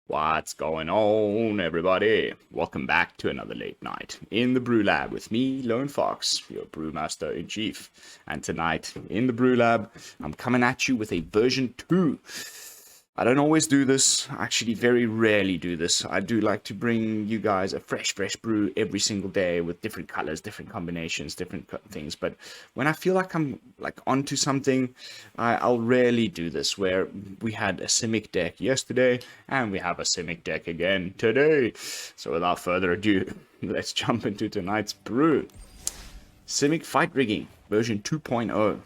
What's going on, everybody? Welcome back to another late night in the BrewLab with me, Lone Fox, your brewmaster in chief. And tonight in the BrewLab, I'm coming at you with a version 2. I don't always do this. I actually very rarely do this. I do like to bring you guys a fresh brew every single day with different colors, different combinations, different things. But when I feel like I'm onto something, I'll rarely do this. Where we had a Simic deck yesterday, and we have a Simic deck again today. So without further ado, let's jump into tonight's brew. Simic Fight Rigging version 2.0.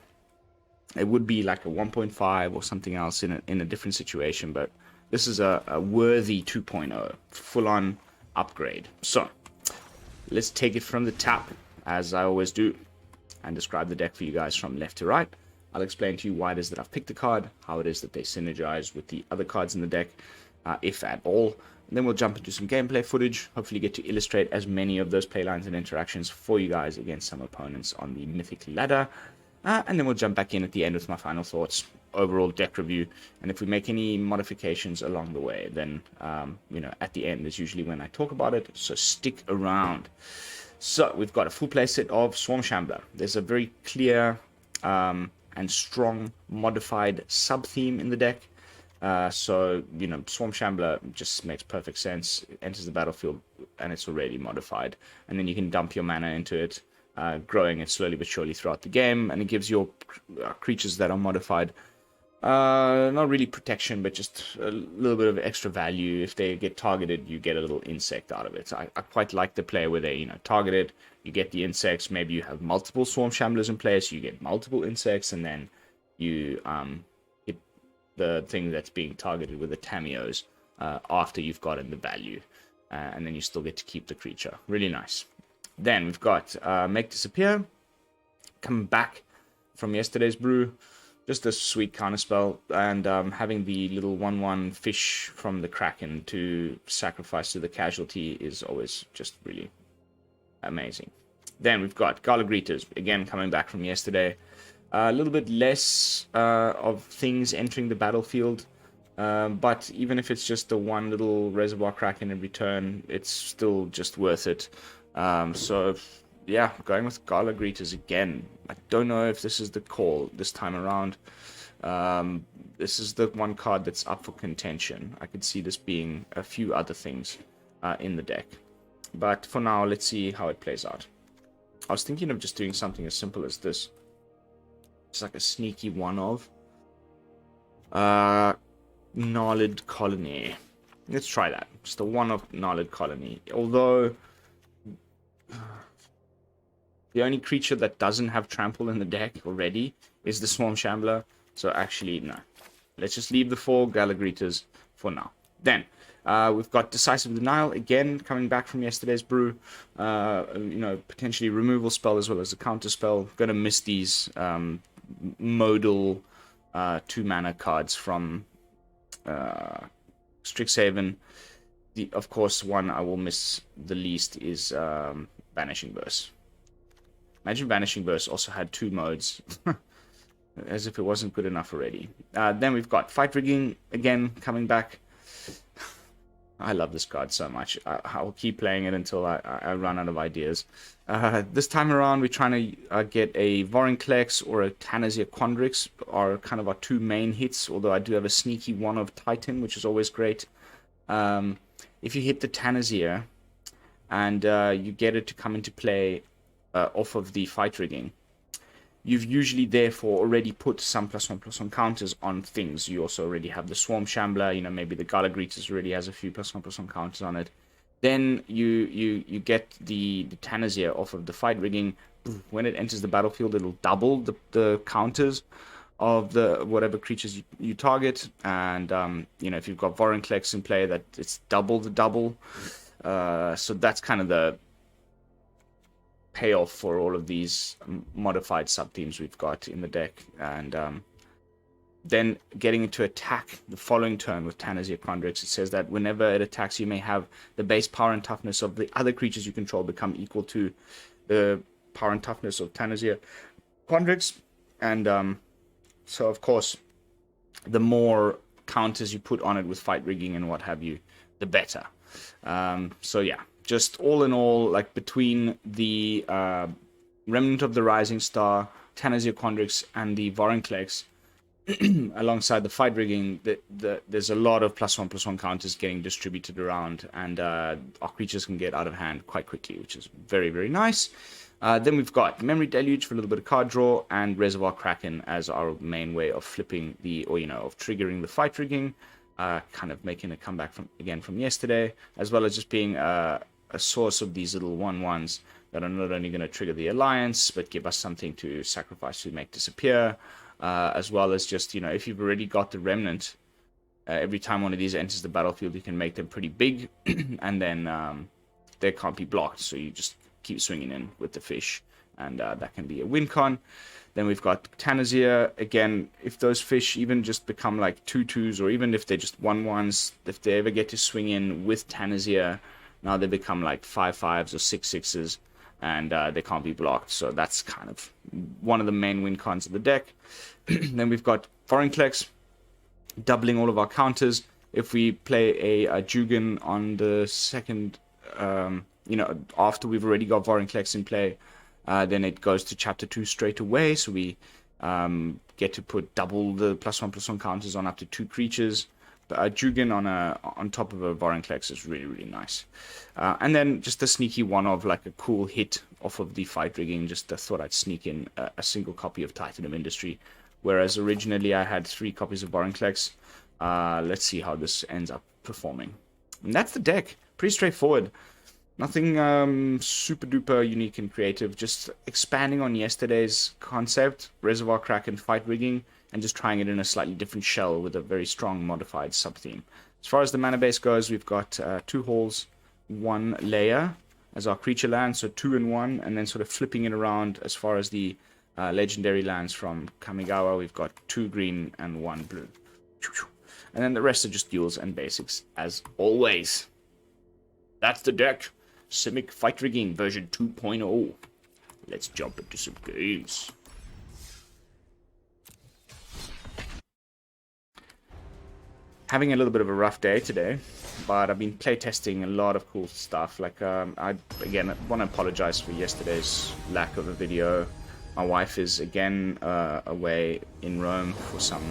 It would be like a 1.5 or something else in a different situation, but this is a worthy 2.0, full-on upgrade. So, let's take it from the top, as I always do, and describe the deck for you guys from left to right. I'll explain to you why it is that I've picked the card, how it is that they synergize with the other cards in the deck, if at all. And then we'll jump into some gameplay footage, hopefully get to illustrate as many of those playlines and interactions for you guys against some opponents on the Mythic ladder. And then we'll jump back in at the end with my final thoughts, overall deck review, and if we make any modifications along the way, then, at the end is usually when I talk about it, so stick around. So, we've got a full playset of Swarm Shambler. There's a very clear and strong modified sub-theme in the deck. Swarm Shambler just makes perfect sense. It enters the battlefield, and it's already modified. And then you can dump your mana into it, growing it slowly but surely throughout the game, and it gives your creatures that are modified not really protection, but just a little bit of extra value. If they get targeted, you get a little insect out of it. So I quite like the play where they targeted, you get the insects. Maybe you have multiple Swarm Shamblers in play, so you get multiple insects, and then you get the thing that's being targeted with the Tamiyos after you've gotten the value, and then you still get to keep the creature. Really nice. Then we've got Make Disappear, coming back from yesterday's brew, just a sweet counterspell, and having the little 1/1 fish from the Kraken to sacrifice to the casualty is always just really amazing. Then we've got Gala Greeters, again coming back from yesterday, a little bit less of things entering the battlefield, but even if it's just the one little Reservoir Kraken in return, it's still just worth it. Going with Gala Greeters again. I don't know if this is the call this time around. This is the one card that's up for contention. I could see this being a few other things in the deck. But for now, let's see how it plays out. I was thinking of just doing something as simple as this. It's like a sneaky one-of. Gnarled Colony. Let's try that. Just a one-of Gnarled Colony. Although the only creature that doesn't have trample in the deck already is the Swarm Shambler. So actually, no. Let's just leave the 4 Gala Greeters for now. Then, we've got Decisive Denial, again, coming back from yesterday's brew. Potentially removal spell as well as a counter spell. Gonna miss these modal 2-mana cards from Strixhaven. Of course, one I will miss the least is Vanishing Burst. Imagine Vanishing Burst also had 2 modes. As if it wasn't good enough already. Then we've got Fight Rigging, again, coming back. I love this card so much. I'll keep playing it until I run out of ideas. This time around, we're trying to get a Vorinclex or a Tanazir Quandrix, are kind of our 2 main hits, although I do have a sneaky one of Titan, which is always great. If you hit the Tanazir, and you get it to come into play off of the Fight Rigging, you've usually therefore already put some +1/+1 counters on things. You also already have the Swarm Shambler, maybe the Gala Greeters already has a few +1/+1 counters on it. Then you get the Tanazir off of the Fight Rigging. When it enters the battlefield, it'll double the counters of the whatever creatures you target. And if you've got Vorinclex in play, that it's double the double. So that's kind of the payoff for all of these modified sub-themes we've got in the deck. And then getting into attack the following turn with Tanazir Quandrix, it says that whenever it attacks, you may have the base power and toughness of the other creatures you control become equal to the power and toughness of Tanazir Quandrix. And So, of course, the more counters you put on it with fight rigging and what have you, the better. So, yeah, just all in all, like between the Remnant of the Rising Star, Tanazir Quandrix, and the Vorinclex, alongside the fight rigging, there's a lot of +1/+1 counters getting distributed around, and our creatures can get out of hand quite quickly, which is very, very nice. Then we've got Memory Deluge for a little bit of card draw, and Reservoir Kraken as our main way of flipping of triggering the fight rigging, kind of making a comeback from yesterday, as well as just being a source of these little 1/1s that are not only going to trigger the alliance, but give us something to sacrifice to make disappear. As well as just, if you've already got the Remnant, every time one of these enters the battlefield, you can make them pretty big, and then they can't be blocked, so you just keep swinging in with the fish, and that can be a win con. Then we've got Tanazir. Again, if those fish even just become like 2/2s, or even if they're just 1/1s, if they ever get to swing in with Tanazir, now they become like 5/5s or 6/6s, and they can't be blocked. So that's kind of one of the main win cons of the deck. Then we've got Vorinclex, doubling all of our counters. If we play a Jugan on the second, after we've already got Vorinclex in play, then it goes to Chapter 2 straight away. So we get to put double the +1/+1 counters on up to 2 creatures. Jugan on top of a Vorinclex is really, really nice. And then just a sneaky one of like a cool hit off of the fight rigging. Just thought I'd sneak in a single copy of Titan of Industry, whereas originally I had 3 copies of Vorinclex. Let's see how this ends up performing. And that's the deck. Pretty straightforward. Nothing super duper unique and creative. Just expanding on yesterday's concept, Reservoir Kraken fight rigging, and just trying it in a slightly different shell with a very strong modified sub-theme. As far as the mana base goes, we've got 2 halls, 1 Lair as our creature land, so 2 in 1, and then sort of flipping it around as far as the legendary lands from Kamigawa. We've got 2 green and 1 blue. And then the rest are just duels and basics, as always. That's the deck. Simic Fight Rigging version 2.0. Let's jump into some games. Having a little bit of a rough day today, but I've been playtesting a lot of cool stuff. Like, I want to apologize for yesterday's lack of a video. My wife is again away in Rome for some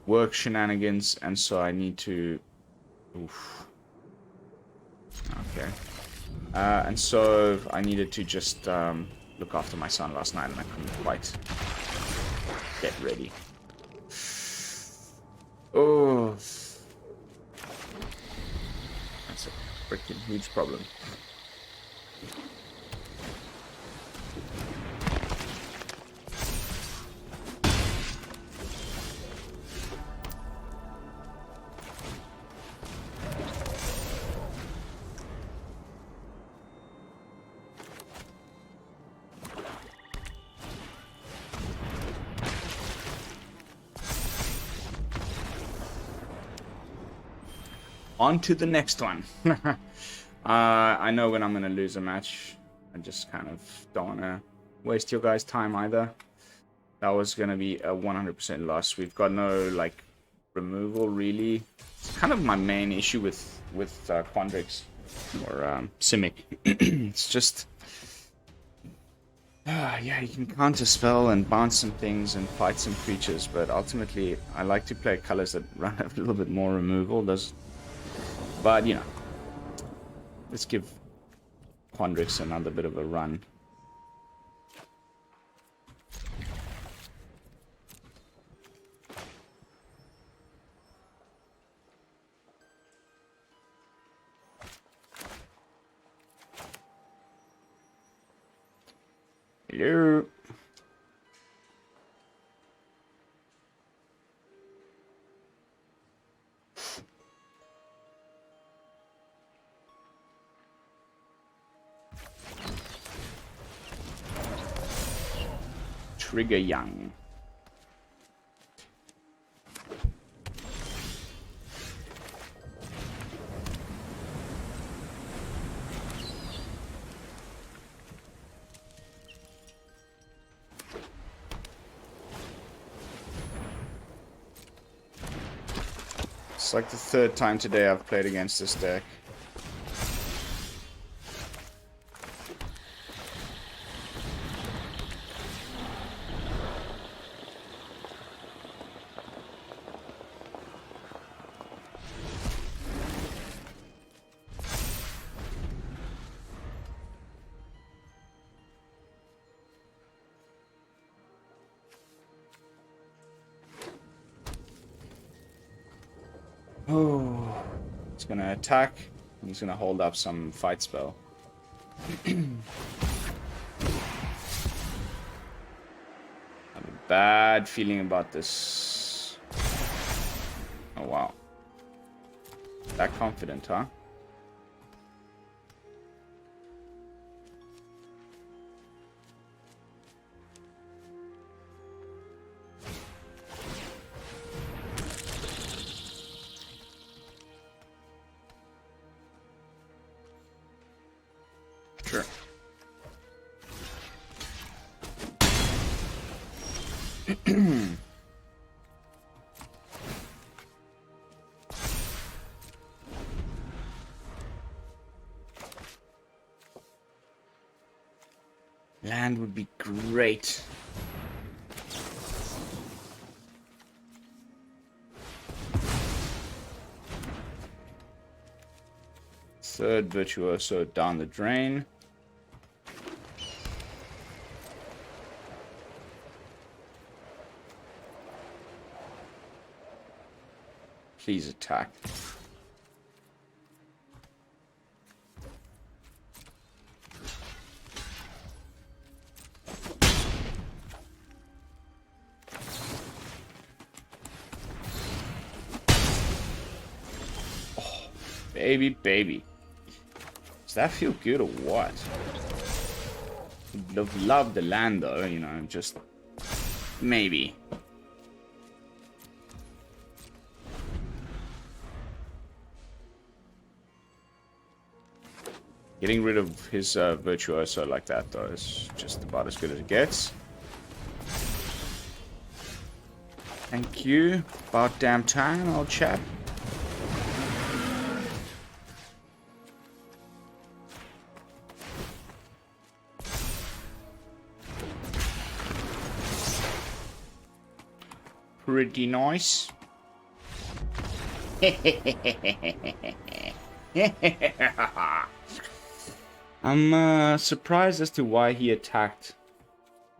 work shenanigans, and so I need to... Oof. Okay. And so I needed to just look after my son last night, and I couldn't quite get ready. Oh, that's a freaking huge problem. On to the next one. I know when I'm going to lose a match. I just kind of don't want to waste your guys' time either. That was going to be a 100% loss. We've got no, like, removal, really. It's kind of my main issue with Quandrix or Simic. It's just... yeah, you can counter spell and bounce some things and fight some creatures, but ultimately I like to play colors that run a little bit more removal. But, let's give Quandrix another bit of a run. Hello. Trigger Young. It's like the third time today I've played against this deck. Oh, he's gonna attack. And he's gonna hold up some fight spell. I have a bad feeling about this. Oh wow. That confident, huh? Sure. Land would be great. Third Virtuoso down the drain. Please attack. Oh, baby, baby. Does that feel good or what? Love the land though, you know, just maybe. Getting rid of his Virtuoso like that, though, is just about as good as it gets. Thank you. About damn time, old chap. Pretty nice. I'm surprised as to why he attacked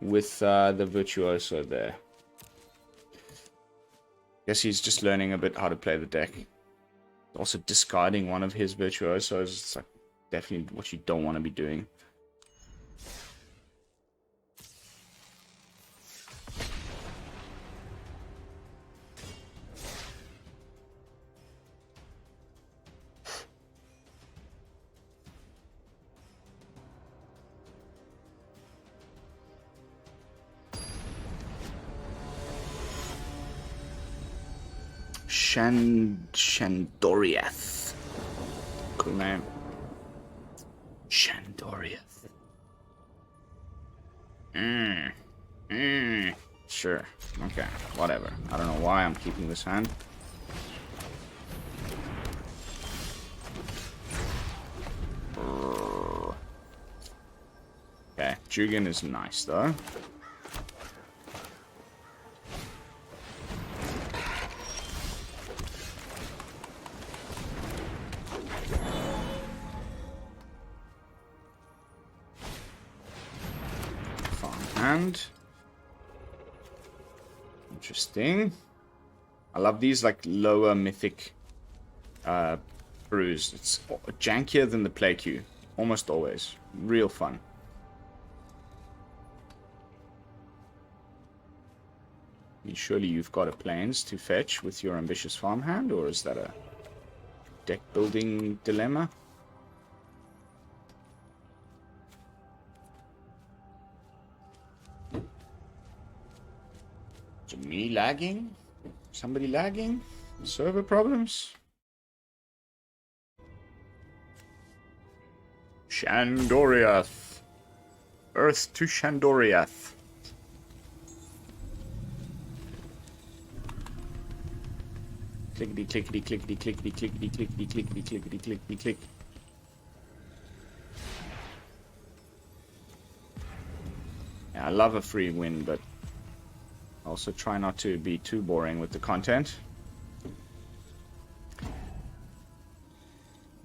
with the Virtuoso there. Guess he's just learning a bit how to play the deck. Also discarding one of his Virtuosos. It's like definitely what you don't want to be doing. Shandoriath. Cool name. Shandoriath. Sure. Okay. Whatever. I don't know why I'm keeping this hand. Okay. Jugan is nice though. Interesting. I love these like lower mythic brews. It's jankier than the play queue. Almost always. Real fun. Surely you've got a plains to fetch with your ambitious farmhand, or is that a deck building dilemma? Is it me lagging? Somebody lagging? Server problems? Shandoriath. Earth to Shandoriath. Clickety, clickety, clickety, clickety, clickety, clickety, clickety, clickety, clickety, click. Yeah, I love a free win, but also try not to be too boring with the content.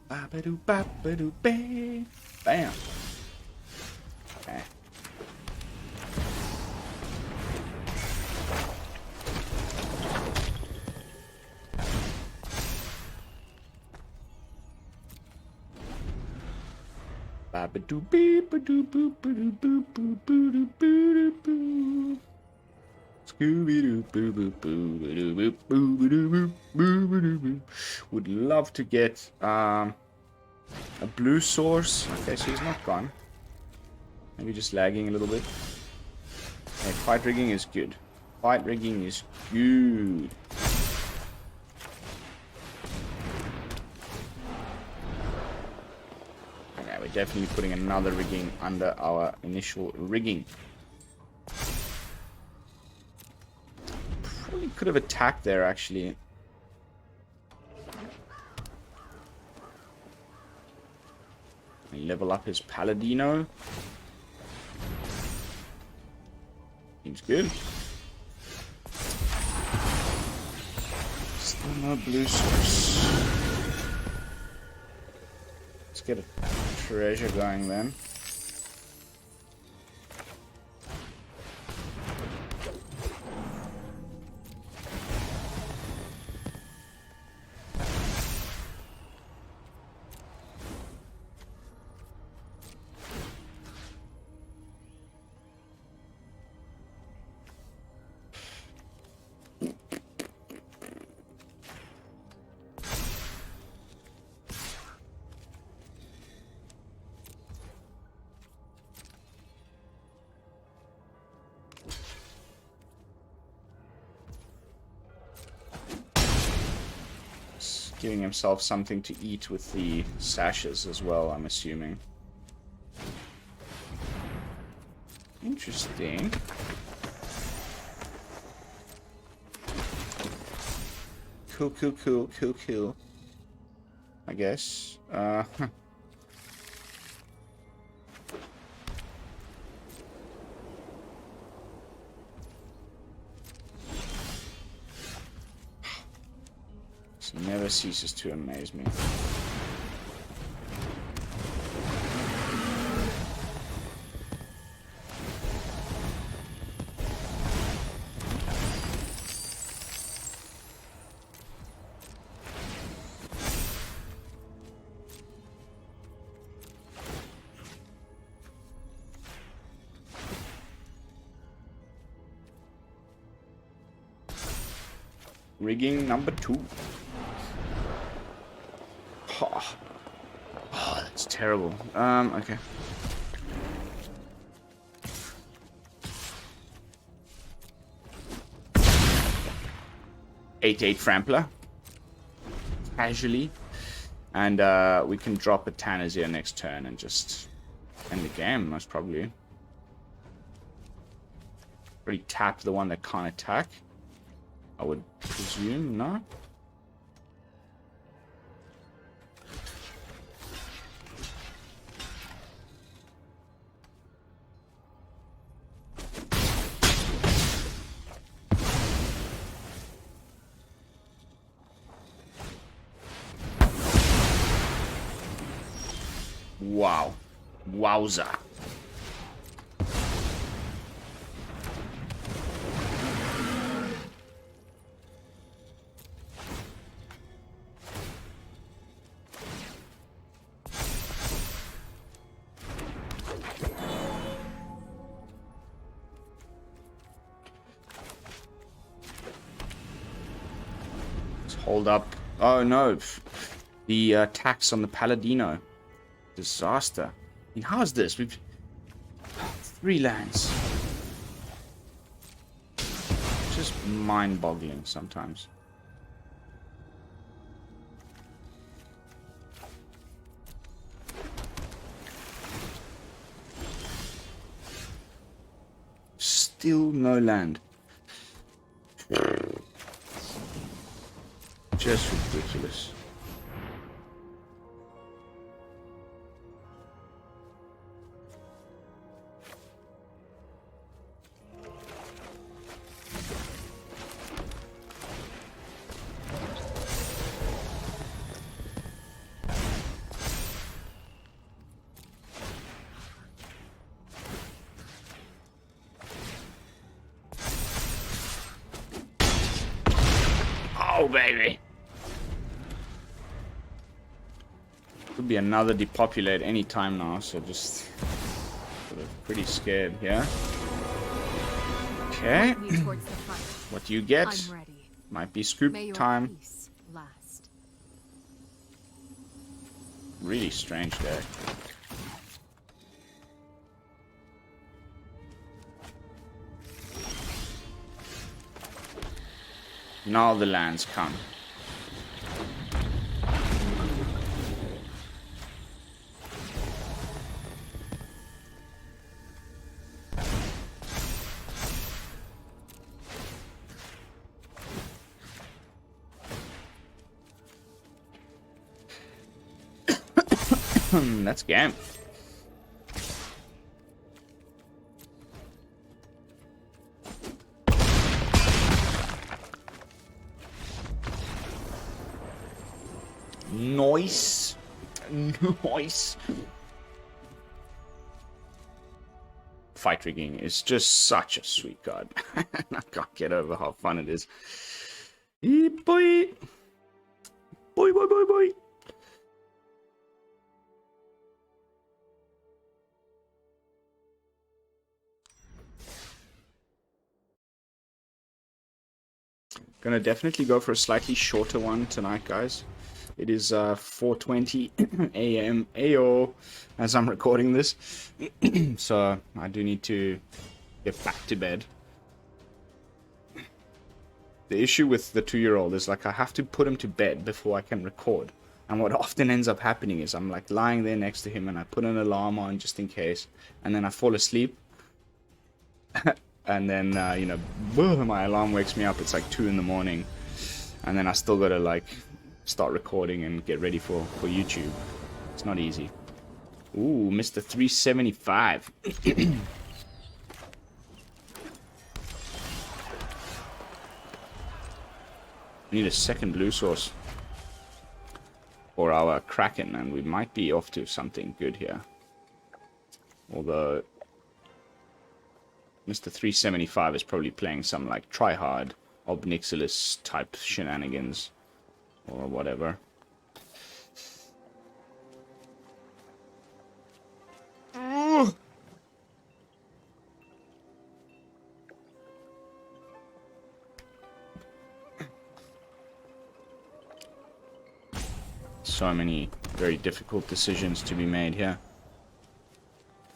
Ba-ba-doo, ba-ba-doo, bam. Bam. Okay. Ba-ba-doo, beep-ba-doo, boop-ba-doo, boop-ba-doo, boo-doo-boo-doo-boo. Scooby-doo, boo-boo-boo-ba-doo, boop, boo-ba-doo, boop, boo-ba-doo, boop. Would love to get a blue source. Okay, so he's not gone. Maybe just lagging a little bit. Okay, fight rigging is good. Fight rigging is good. Okay, we're definitely putting another rigging under our initial rigging. Probably could have attacked there, actually. Level up his Paladino. Seems good. Still no blue source. Let's get a treasure going then. Giving himself something to eat with the sashes as well, I'm assuming. Interesting. Cool, cool, cool, cool, cool. I guess. Never ceases to amaze me. Rigging number 2. Oh, that's terrible. Okay. Eight Frampler. Casually. And we can drop a Tanazir next turn and just end the game, most probably. Already tap the one that can't attack. I would presume, no? Wow. Wowza. Let's hold up. Oh no. The tax on the Paladino. Disaster. I mean, how is this? We've 3 lands. Just mind-boggling sometimes. Still no land. Just ridiculous. Oh, baby. Could be another depopulate any time now, so just sort of pretty scared, yeah? Okay. What do you get? Might be scoop time. Really strange deck. Now the lands come. That's game. Nice. Nice. Fight rigging is just such a sweet card. I can't get over how fun it is. Boy. Boy, boy, boy, boy. Gonna definitely go for a slightly shorter one tonight, guys. It is 4:20 a.m. AO as I'm recording this. So I do need to get back to bed. The issue with the 2-year-old is like I have to put him to bed before I can record. And what often ends up happening is I'm like lying there next to him and I put an alarm on just in case. And then I fall asleep. And then, you know, boom, my alarm wakes me up. It's like 2 in the morning. And then I still got to, like, start recording and get ready for YouTube. It's not easy. Ooh, Mr. 375. I need a second blue source for our Kraken. And we might be off to something good here. Although Mr. 375 is probably playing some like try-hard Obnixilis type shenanigans or whatever. So many very difficult decisions to be made here.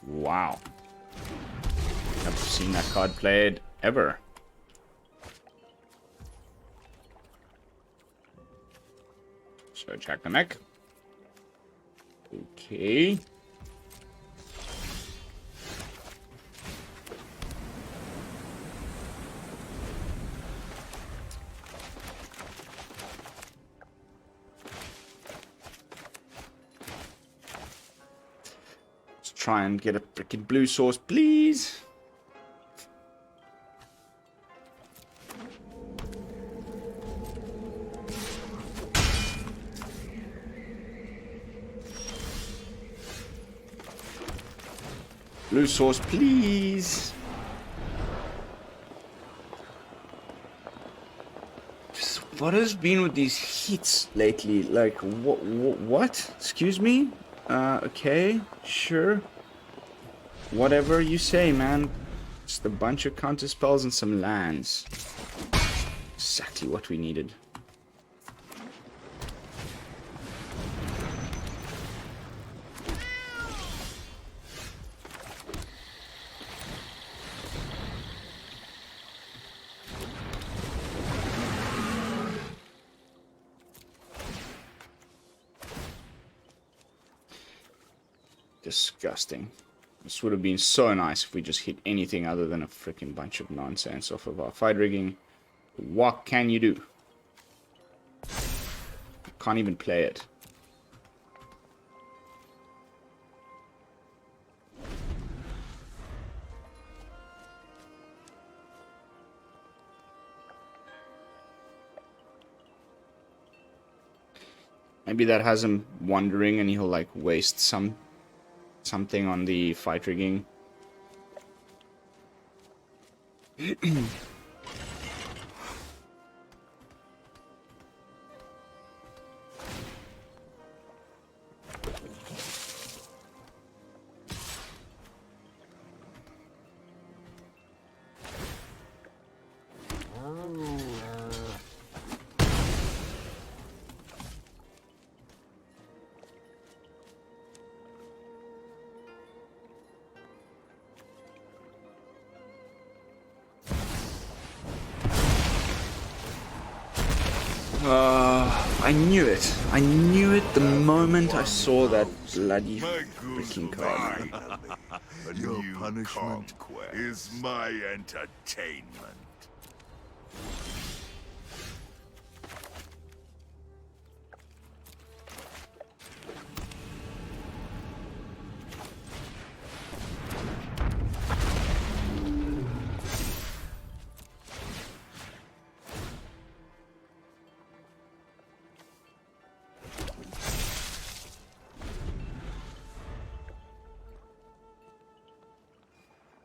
Wow. I've seen that card played ever. So check the neck. Okay. Let's try and get a freaking blue source, please. Blue source, please. Just, what has been with these hits lately? Like, what? Excuse me? Okay, sure. Whatever you say, man. Just a bunch of counter spells and some lands. Exactly what we needed. Disgusting. This would have been so nice if we just hit anything other than a freaking bunch of nonsense off of our fight rigging. What can you do? can't even play it. Maybe that has him wandering and he'll like waste something on the fight rigging. I knew it. I knew it the moment I saw that bloody freaking card, man. Your punishment is my entertainment.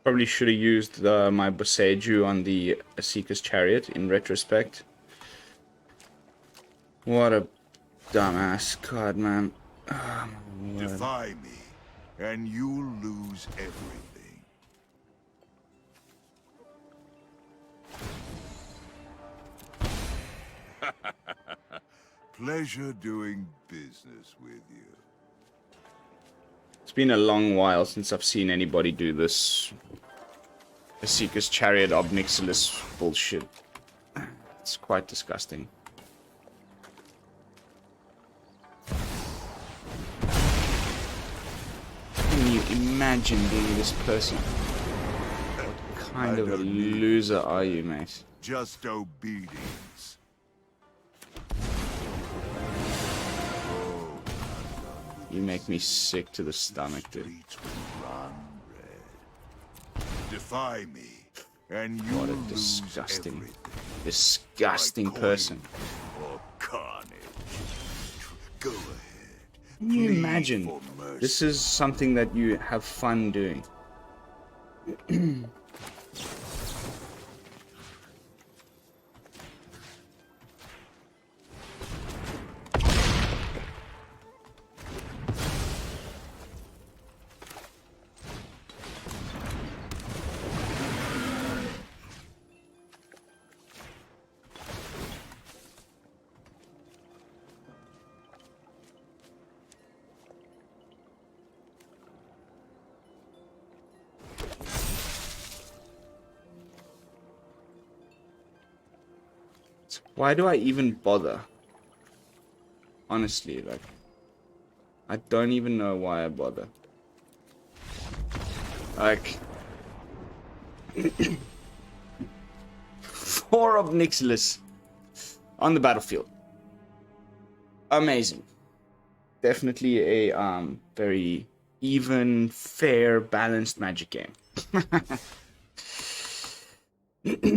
Probably should have used my Boseiju on the Seeker's Chariot in retrospect. What a dumbass card, man. Oh, Defy me, and you'll lose everything. Pleasure doing business with you. It's been a long while since I've seen anybody do this. The Seeker's Chariot Obnixilis bullshit. It's quite disgusting. Can you imagine being this person? What kind of a loser are you, mate? Just obedience. You make me sick to the stomach, dude. Defy me, and you What a lose disgusting, everything. disgusting person. Or carnage. Go ahead. Can you Plead imagine? for mercy. This is something that you have fun doing. Why do I even bother? Honestly, like, I don't even know why I bother. Like, 4 Obnixilis on the battlefield. Amazing. Definitely a very even, fair, balanced Magic game.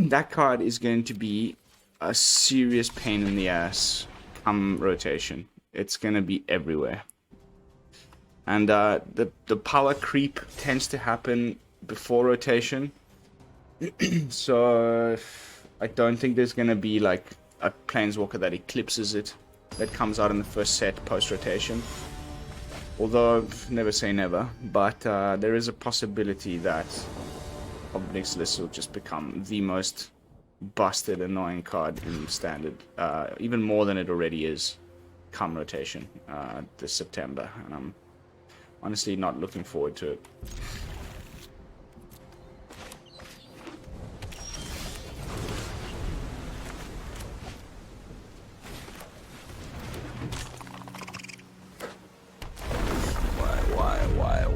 That card is going to be a serious pain in the ass come rotation. It's gonna be everywhere. And the power creep tends to happen before rotation. So I don't think there's gonna be like a Planeswalker that eclipses it, that comes out in the first set post rotation. Although never say never, but there is a possibility that Obnixilis will just become the most busted, annoying card in standard, even more than it already is come rotation this September, and I'm honestly not looking forward to it.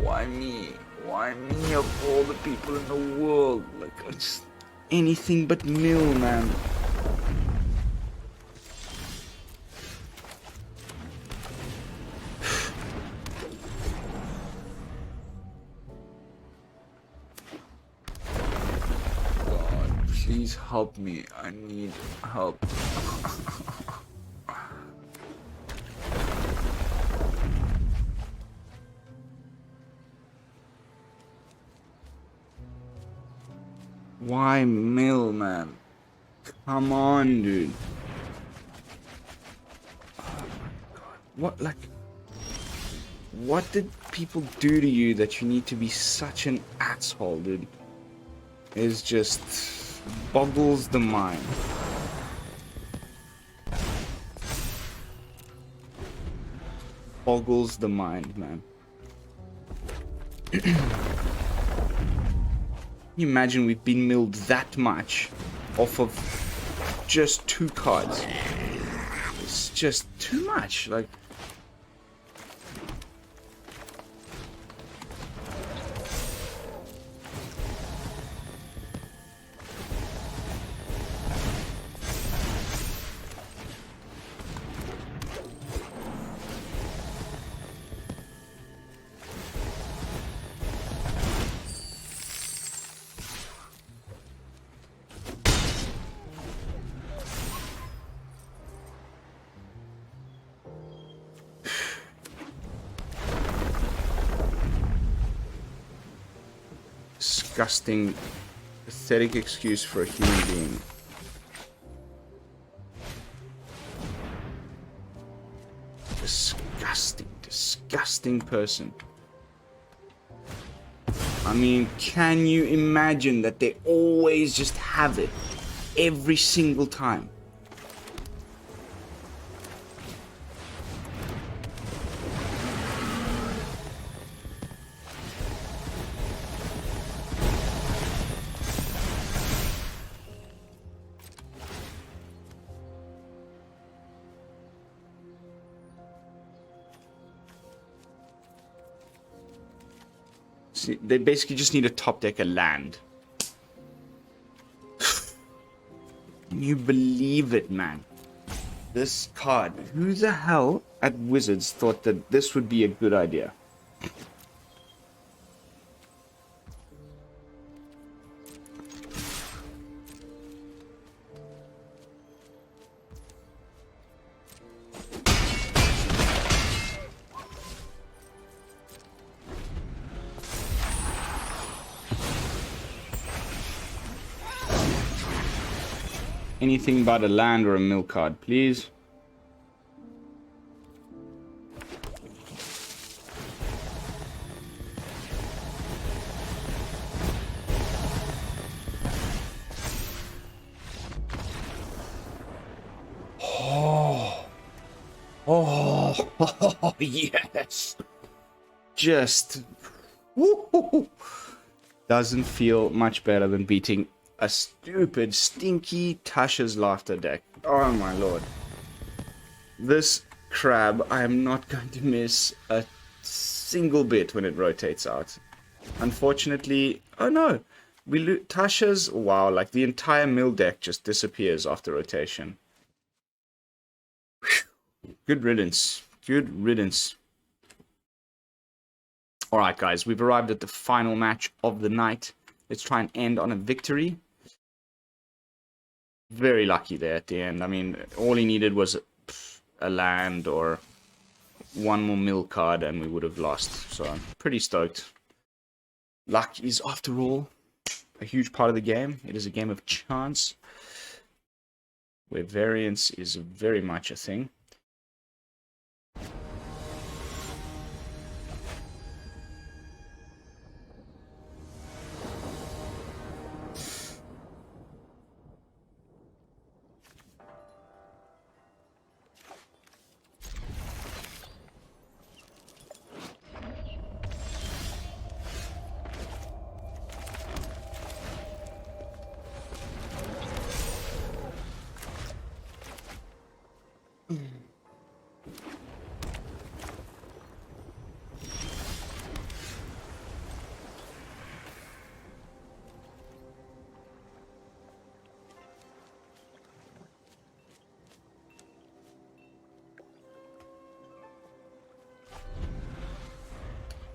Why me? Why me of all the people in the world? Like, it's anything but mill, man. help me. I need help. Why mill, man? Come on, dude. Oh my god. What, like... What did people do to you that you need to be such an asshole, dude? It just boggles the mind. Boggles the mind, man. Can you imagine we've been milled that much off of just 2 cards? It's just too much, like... Disgusting, pathetic excuse for a human being. Disgusting, disgusting person. I mean, can you imagine that they always just have it every single time? They basically just need a top deck a land. Can you believe it, man? This card. Who the hell at Wizards thought that this would be a good idea? Anything but a land or a mill card, please. Oh, yes. Just woo-hoo-hoo. Doesn't feel much better than beating a stupid, stinky Tasha's Laughter deck. Oh my lord. This crab, I am not going to miss a single bit when it rotates out. Unfortunately, oh no. We lose Tasha's, wow, like the entire mill deck just disappears after rotation. Whew. Good riddance. Good riddance. Alright guys, we've arrived at the final match of the night. Let's try and end on a victory. Very lucky there at the end. I mean, all he needed was a land or one more mill card and we would have lost. So I'm pretty stoked. Luck is, after all, a huge part of the game. It is a game of chance, where variance is very much a thing.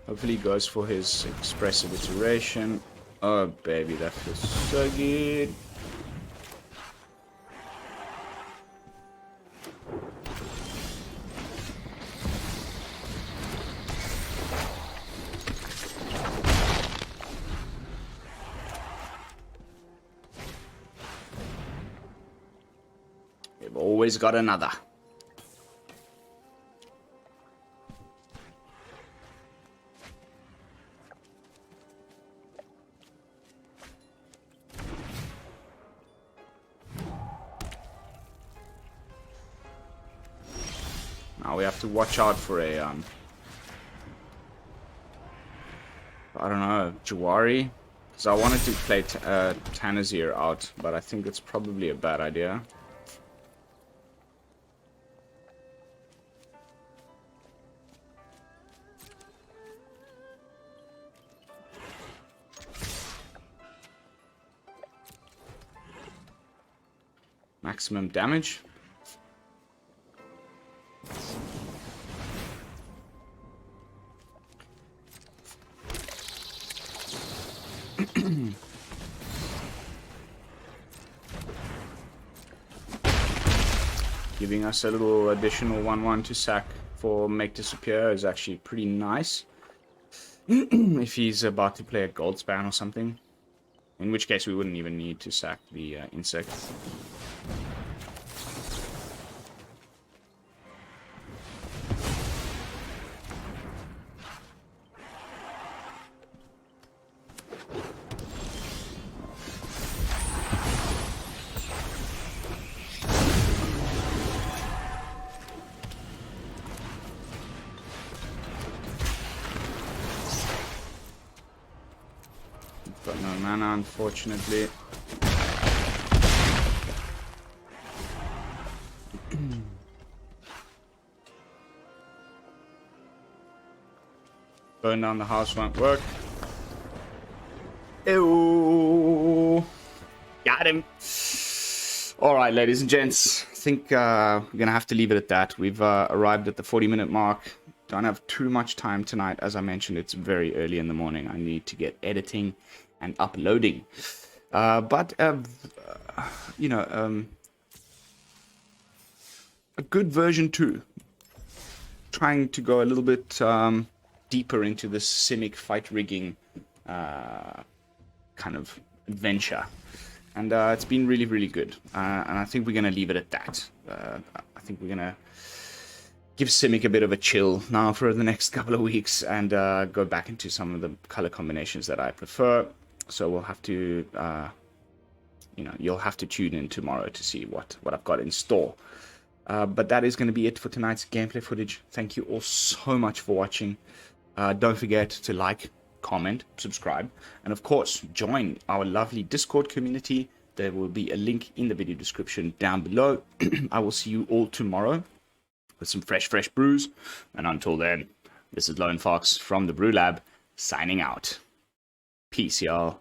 Hopefully he goes for his expressive iteration. Oh baby, that feels so good. We've always got another. Now we have to watch out for a, I don't know, Jawari? Because I wanted to play Tanazir out, but I think it's probably a bad idea. Maximum damage. Giving us a little additional 1/1 to sack for Make Disappear is actually pretty nice. If he's about to play a gold span or something. In which case we wouldn't even need to sack the insects. Got no mana, unfortunately. Burn down the house won't work. Ew. Got him. Alright, ladies and gents. I think we're going to have to leave it at that. We've arrived at the 40-minute mark. Don't have too much time tonight. As I mentioned, it's very early in the morning. I need to get editing and uploading. You know, a good version 2. Trying to go a little bit deeper into this Simic fight rigging kind of adventure. And it's been really, really good. And I think we're going to leave it at that. I think we're going to give Simic a bit of a chill now for the next couple of weeks and go back into some of the color combinations that I prefer. So we'll have to, you know, you'll have to tune in tomorrow to see what I've got in store. But that is going to be it for tonight's gameplay footage. Thank you all so much for watching. Don't forget to like, comment, subscribe, and of course, join our lovely Discord community. There will be a link in the video description down below. I will see you all tomorrow with some fresh brews. And until then, this is Lone Fox from the BrewLab, signing out. Peace, y'all.